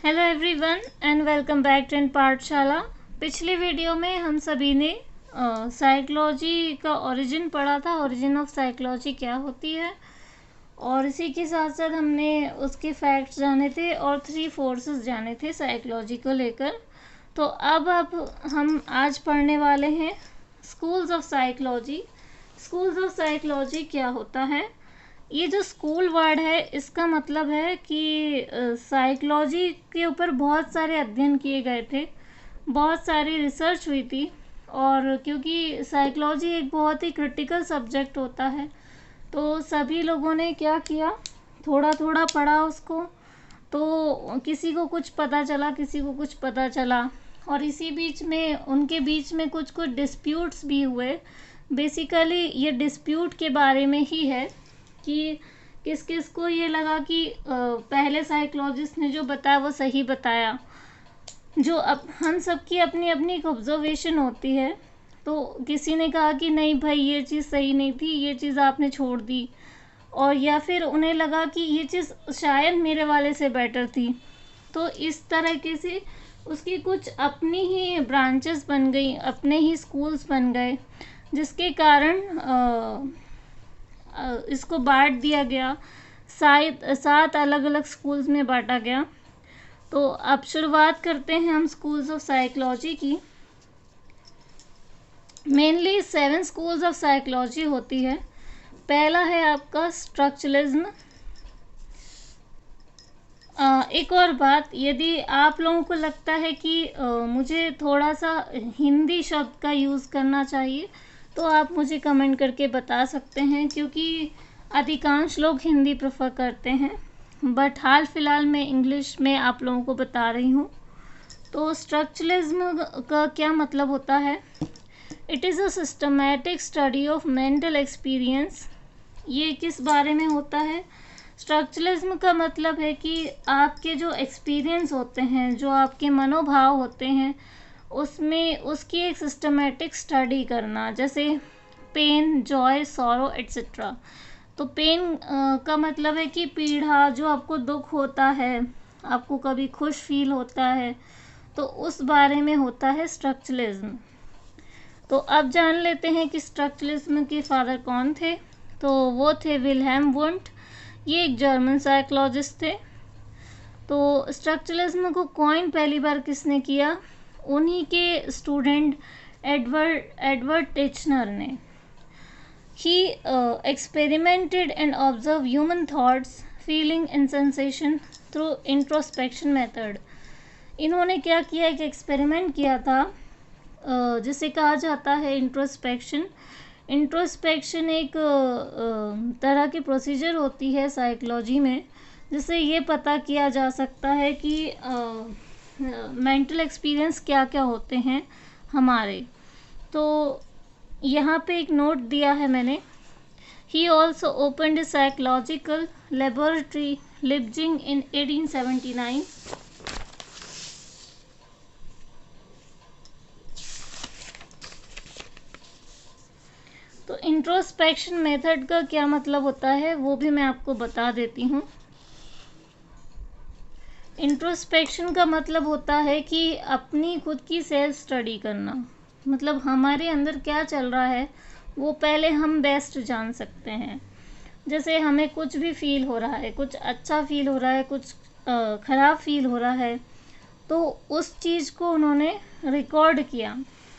Hello everyone and welcome back to Pathshala. पिछली video में हम सभी ने साइकोलॉजी का ओरिजिन पढ़ा था। ओरिजिन ऑफ साइकोलॉजी क्या होती है, और इसी के साथ साथ हमने उसके फैक्ट्स जाने थे और 3 फोर्सेस जाने थे साइकोलॉजी को लेकर। तो अब हम आज पढ़ने वाले हैं schools of psychology. Schools of psychology क्या होता है? ये जो स्कूल वर्ड है इसका मतलब है कि साइकोलॉजी के ऊपर बहुत सारे अध्ययन किए गए थे, बहुत सारी रिसर्च हुई थी। और क्योंकि साइकोलॉजी एक बहुत ही क्रिटिकल सब्जेक्ट होता है, तो सभी लोगों ने क्या किया, थोड़ा थोड़ा पढ़ा उसको। तो किसी को कुछ पता चला, किसी को कुछ पता चला, और इसी बीच में उनके बीच में कुछ कुछ डिस्प्यूट्स भी हुए। बेसिकली ये डिस्प्यूट के बारे में ही है कि किस किस को ये लगा कि पहले साइकोलॉजिस्ट ने जो बताया वो सही बताया। जो अब हम सब की अपनी अपनी एक ऑब्जर्वेशन होती है, तो किसी ने कहा कि नहीं भाई ये चीज़ सही नहीं थी, ये चीज़ आपने छोड़ दी, और या फिर उन्हें लगा कि ये चीज़ शायद मेरे वाले से बेटर थी। तो इस तरीके से उसकी कुछ अपनी ही ब्रांचेस बन गई, अपने ही स्कूल्स बन गए, जिसके कारण इसको बांट दिया गया। 7 अलग अलग स्कूल्स में बांटा गया। तो अब शुरुआत करते हैं हम स्कूल्स ऑफ साइकोलॉजी की। मेनली 7 स्कूल्स ऑफ साइकोलॉजी होती है। पहला है आपका स्ट्रक्चरलिज्म। एक और बात, यदि आप लोगों को लगता है कि मुझे थोड़ा सा हिंदी शब्द का यूज़ करना चाहिए, तो आप मुझे कमेंट करके बता सकते हैं, क्योंकि अधिकांश लोग हिंदी प्रेफर करते हैं। बट हाल फिलहाल मैं इंग्लिश में आप लोगों को बता रही हूँ। तो स्ट्रक्चरलिज्म का क्या मतलब होता है? It is a systematic study of mental experience. ये किस बारे में होता है? स्ट्रक्चरलिज्म का मतलब है कि आपके जो एक्सपीरियंस होते हैं, जो आपके मनोभाव होते हैं, उसमें उसकी एक सिस्टमैटिक स्टडी करना। जैसे पेन, जॉय, सॉरो एट्सेट्रा। तो पेन का मतलब है कि पीड़ा, जो आपको दुख होता है, आपको कभी खुश फील होता है, तो उस बारे में होता है स्ट्रक्चरलिज्म। तो अब जान लेते हैं कि स्ट्रक्चरलिज्म के फादर कौन थे। तो वो थे विल्हेम वुंट। ये एक जर्मन साइकोलॉजिस्ट थे। तो स्ट्रक्चरलिज्म को कॉइन पहली बार किसने किया? उन्हीं के स्टूडेंट एडवर्ड टिचनर ने। He experimented and observed human thoughts, feeling and sensation through introspection method. इन्होंने क्या किया, एक एक्सपेरिमेंट किया था जिसे कहा जाता है इंट्रोस्पेक्शन। इंट्रोस्पेक्शन एक तरह की प्रोसीजर होती है साइकोलॉजी में, जिससे ये पता किया जा सकता है कि मेंटल एक्सपीरियंस क्या क्या होते हैं हमारे। तो यहाँ पे एक नोट दिया है मैंने। He also opened a psychological laboratory Leipzig in 1879. तो इंट्रोस्पेक्शन मेथड का क्या मतलब होता है वो भी मैं आपको बता देती हूँ। इंट्रोस्पेक्शन का मतलब होता है कि अपनी खुद की सेल्फ स्टडी करना। मतलब हमारे अंदर क्या चल रहा है वो पहले हम बेस्ट जान सकते हैं। जैसे हमें कुछ भी फील हो रहा है, कुछ अच्छा फील हो रहा है, कुछ ख़राब फील हो रहा है, तो उस चीज़ को उन्होंने रिकॉर्ड किया।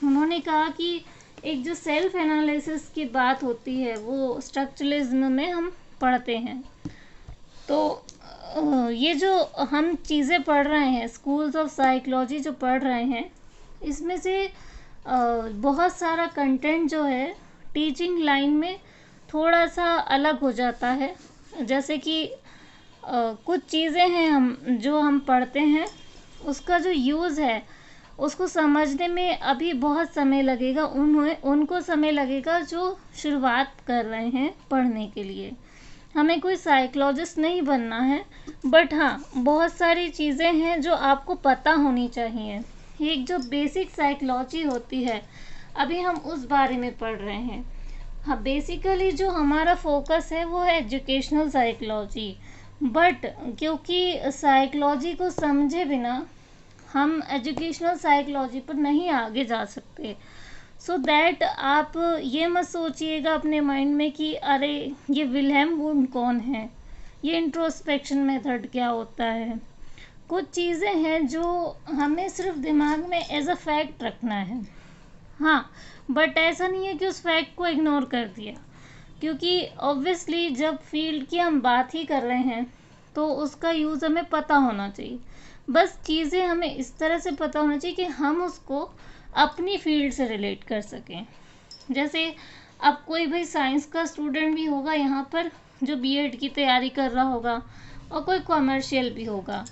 उन्होंने कहा कि एक जो सेल्फ एनालिसिस की बात होती है वो स्ट्रक्चरलिज्म में हम पढ़ते हैं। तो ये जो हम चीज़ें पढ़ रहे हैं, स्कूल्स ऑफ साइकोलॉजी जो पढ़ रहे हैं, इसमें से बहुत सारा कंटेंट जो है टीचिंग लाइन में थोड़ा सा अलग हो जाता है। जैसे कि कुछ चीज़ें हैं हम पढ़ते हैं, उसका जो यूज़ है उसको समझने में अभी बहुत समय लगेगा। उनको समय लगेगा जो शुरुआत कर रहे हैं पढ़ने के लिए। हमें कोई साइकोलॉजिस्ट नहीं बनना है, बट हाँ बहुत सारी चीज़ें हैं जो आपको पता होनी चाहिए। एक जो बेसिक साइकोलॉजी होती है, अभी हम उस बारे में पढ़ रहे हैं। हाँ, बेसिकली जो हमारा फोकस है वो है एजुकेशनल साइकोलॉजी। बट क्योंकि साइकोलॉजी को समझे बिना हम एजुकेशनल साइकोलॉजी पर नहीं आगे जा सकते। सो दैट आप ये मत सोचिएगा अपने माइंड में कि अरे ये विल्हेम वुंड कौन है, ये इंट्रोस्पेक्शन मेथड क्या होता है। कुछ चीज़ें हैं जो हमें सिर्फ दिमाग में एज अ फैक्ट रखना है, हाँ, बट ऐसा नहीं है कि उस फैक्ट को इग्नोर कर दिया, क्योंकि ऑब्वियसली जब फील्ड की हम बात ही कर रहे हैं तो उसका यूज़ हमें पता होना चाहिए। बस चीज़ें हमें इस तरह से पता होना चाहिए कि हम उसको अपनी फील्ड से रिलेट कर सकें। जैसे अब कोई भाई साइंस का स्टूडेंट भी होगा यहाँ पर जो बीएड की तैयारी कर रहा होगा, और कोई कॉमर्शियल भी होगा,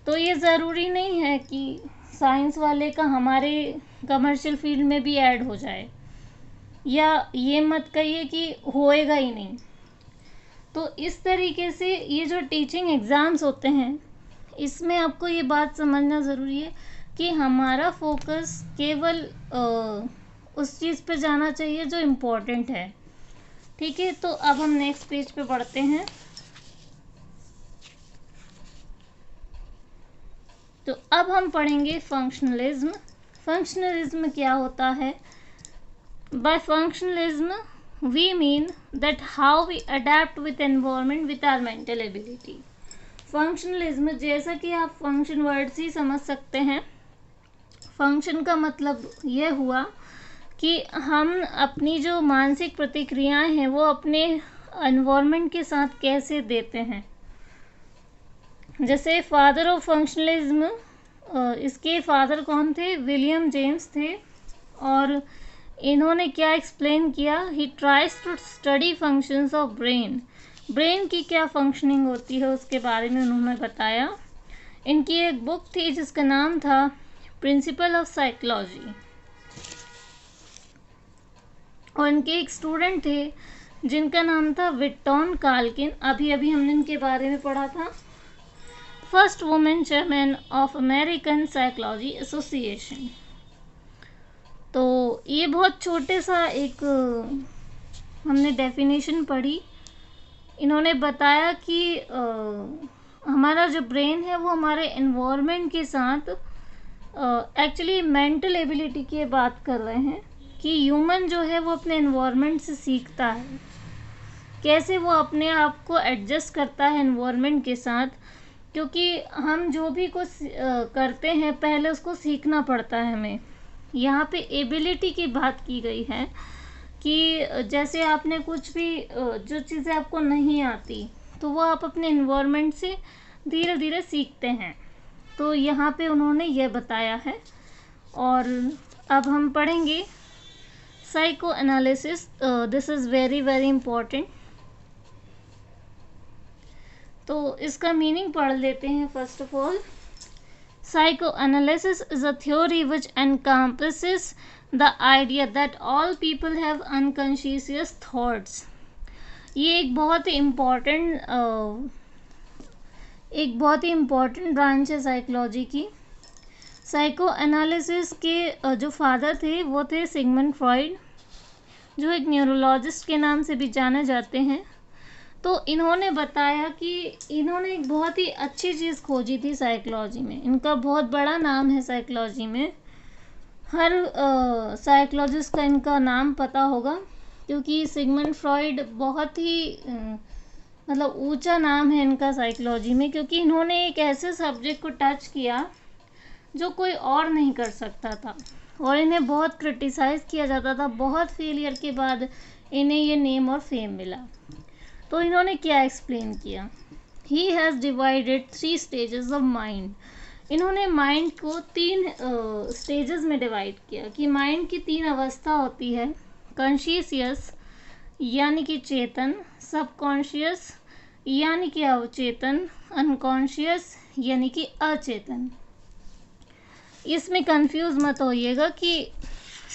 तो ये ज़रूरी नहीं है कि साइंस वाले का हमारे कमर्शियल फील्ड में भी ऐड हो जाए, या ये मत कहिए कि होएगा ही नहीं। तो इस तरीके से ये जो टीचिंग एग्ज़ाम्स होते हैं, इसमें आपको ये बात समझना ज़रूरी है कि हमारा फोकस केवल उस चीज़ पे जाना चाहिए जो इम्पोर्टेंट है। ठीक है, तो अब हम नेक्स्ट पेज पे बढ़ते हैं। तो अब हम पढ़ेंगे फंक्शनलिज्म। फंक्शनलिज्म क्या होता है? By functionalism we mean that how we adapt with environment with our mental ability. Functionalism, जैसा कि आप फंक्शन वर्ड से ही समझ सकते हैं, फंक्शन का मतलब ये हुआ कि हम अपनी जो मानसिक प्रतिक्रियाएं हैं वो अपने एनवायरनमेंट के साथ कैसे देते हैं। जैसे फादर ऑफ फंक्शनलिज्म, इसके फादर कौन थे? विलियम जेम्स थे। और इन्होंने क्या एक्सप्लेन किया? He tries to study functions of brain. Brain की क्या फंक्शनिंग होती है उसके बारे में उन्होंने बताया। इनकी एक बुक थी जिसका नाम था प्रिंसिपल ऑफ साइकोलॉजी, और इनके एक स्टूडेंट थे जिनका नाम था विक्टोन काल्किन। अभी अभी हमने इनके बारे में पढ़ा था। First women chairman of American psychology association. तो ये बहुत छोटे सा एक हमने डेफिनेशन पढ़ी। इन्होंने बताया कि हमारा जो ब्रेन है वो हमारे एनवायरनमेंट के साथ एक्चुअली मेंटल एबिलिटी की बात कर रहे हैं कि ह्यूमन जो है वो अपने एनवायरनमेंट से सीखता है, कैसे वो अपने आप को एडजस्ट करता है एनवायरनमेंट के साथ। क्योंकि हम जो भी कुछ करते हैं पहले उसको सीखना पड़ता है हमें। यहाँ पे एबिलिटी की बात की गई है कि जैसे आपने कुछ भी जो चीज़ें आपको नहीं आती तो वो आप अपने एनवायरनमेंट से धीरे धीरे सीखते हैं। तो यहाँ पे उन्होंने ये बताया है। और अब हम पढ़ेंगे psycho analysis. This is very very important. तो इसका मीनिंग पढ़ लेते हैं। First of all, psychoanalysis is a theory which encompasses the idea that all people have unconscious thoughts। ये एक बहुत ही इम्पॉर्टेंट ब्रांच है साइकोलॉजी की। साइको एनालिसिस के जो फादर थे वो थे सिगमंड फ्रॉइड, जो एक न्यूरोलॉजिस्ट के नाम से भी जाने जाते हैं। तो इन्होंने बताया कि इन्होंने एक बहुत ही अच्छी चीज़ खोजी थी साइकोलॉजी में। इनका बहुत बड़ा नाम है साइकोलॉजी में। हर साइकोलॉजिस्ट का इनका नाम पता होगा, क्योंकि सिगमंड फ्रॉइड बहुत ही मतलब ऊंचा नाम है इनका साइकोलॉजी में, क्योंकि इन्होंने एक ऐसे सब्जेक्ट को टच किया जो कोई और नहीं कर सकता था, और इन्हें बहुत क्रिटिसाइज़ किया जाता था। बहुत फेलियर के बाद इन्हें ये नेम और फेम मिला। तो इन्होंने क्या एक्सप्लेन किया? He has divided 3 stages of mind. इन्होंने माइंड को 3 स्टेजेस में डिवाइड किया कि माइंड की 3 अवस्था होती है। कॉन्शियस यानी कि चेतन, सबकॉन्शियस यानी कि अवचेतन, अनकॉन्शियस यानी कि अचेतन। इसमें कंफ्यूज मत होइएगा कि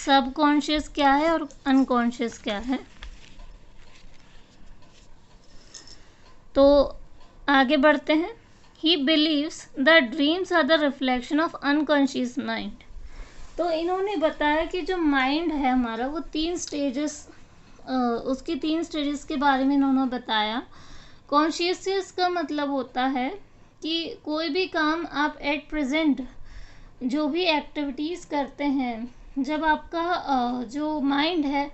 सबकॉन्शियस क्या है और अनकॉन्शियस क्या है। तो आगे बढ़ते हैं। He believes that dreams are the reflection of unconscious mind. तो इन्होंने बताया कि जो माइंड है हमारा वो 3 स्टेजेस, उसकी 3 स्टेजेस के बारे में इन्होंने बताया। कॉन्शियसनेस का मतलब होता है कि कोई भी काम आप एट प्रेजेंट जो भी एक्टिविटीज़ करते हैं, जब आपका जो माइंड है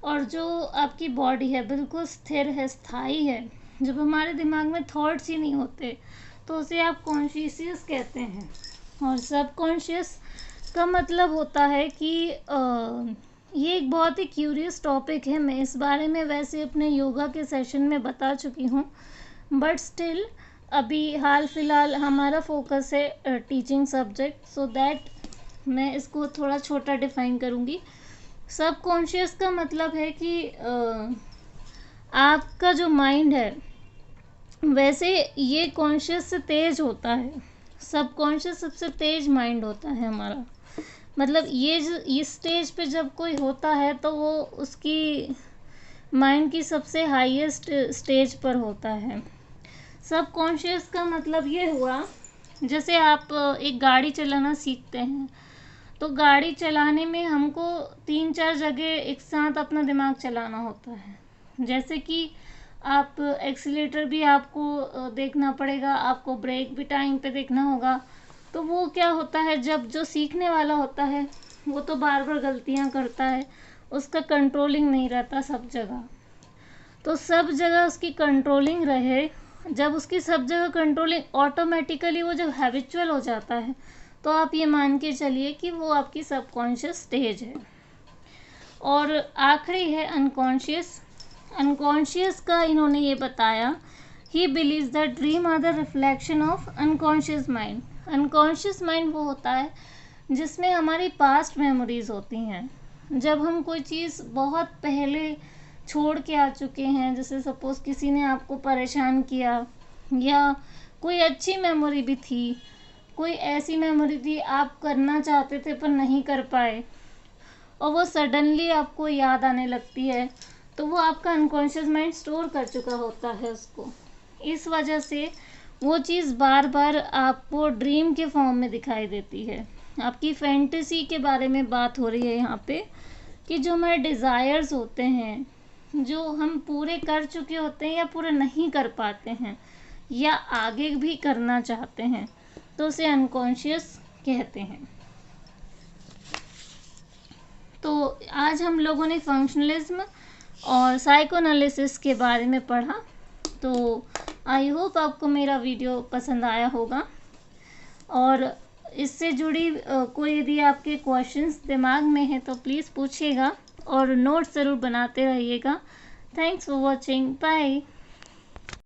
और जो आपकी बॉडी है बिल्कुल स्थिर है, स्थायी है, जब हमारे दिमाग में थॉट्स ही नहीं होते, तो उसे आप कॉन्शियस कहते हैं। और सबकॉन्शियस का मतलब होता है कि ये एक बहुत ही क्यूरियस टॉपिक है। मैं इस बारे में वैसे अपने योगा के सेशन में बता चुकी हूँ, बट स्टिल अभी हाल फिलहाल हमारा फोकस है टीचिंग सब्जेक्ट, सो दैट मैं इसको थोड़ा छोटा डिफाइन करूँगी। सबकॉन्शियस का मतलब है कि आपका जो माइंड है, वैसे ये कॉन्शियस से तेज होता है, सबकॉन्शियस सबसे तेज माइंड होता है हमारा। मतलब ये इस स्टेज पे जब कोई होता है तो वो उसकी माइंड की सबसे हाईएस्ट स्टेज पर होता है। सबकॉन्शियस का मतलब ये हुआ, जैसे आप एक गाड़ी चलाना सीखते हैं, तो गाड़ी चलाने में हमको 3-4 जगह एक साथ अपना दिमाग चलाना होता है। जैसे कि आप एक्सीलेटर भी आपको देखना पड़ेगा, आपको ब्रेक भी टाइम पे देखना होगा। तो वो क्या होता है, जब जो सीखने वाला होता है वो तो बार बार गलतियां करता है, उसका कंट्रोलिंग नहीं रहता सब जगह। तो सब जगह उसकी कंट्रोलिंग रहे, जब उसकी सब जगह कंट्रोलिंग ऑटोमेटिकली वो जब हैबिचुअल हो जाता है, तो आप ये मान के चलिए कि वो आपकी सबकॉन्शियस स्टेज है। और आखिरी है अनकॉन्शियस। अनकॉन्शियस का इन्होंने ये बताया, he believes that dream are the reflection of unconscious mind. Unconscious mind वो होता है जिसमें हमारी पास्ट मेमोरीज होती हैं। जब हम कोई चीज़ बहुत पहले छोड़ के आ चुके हैं, जैसे सपोज़ किसी ने आपको परेशान किया, या कोई अच्छी मेमोरी भी थी, कोई ऐसी मेमोरी थी आप करना चाहते थे पर नहीं कर पाए, और वो सडनली आपको याद आने लगती है, तो वो आपका अनकॉन्शियस माइंड स्टोर कर चुका होता है उसको। इस वजह से वो चीज़ बार बार आपको ड्रीम के फॉर्म में दिखाई देती है। आपकी फैंटेसी के बारे में बात हो रही है यहाँ पे, कि जो हमारे डिज़ायर्स होते हैं, जो हम पूरे कर चुके होते हैं या पूरे नहीं कर पाते हैं या आगे भी करना चाहते हैं, तो उसे अनकॉन्शियस कहते हैं। तो आज हम लोगों ने फंक्शनलिज्म और साइकोएनालिसिस के बारे में पढ़ा। तो आई होप आपको मेरा वीडियो पसंद आया होगा, और इससे जुड़ी कोई यदि आपके क्वेश्चंस दिमाग में है तो प्लीज़ पूछिएगा, और नोट्स ज़रूर बनाते रहिएगा। Thanks for watching, bye.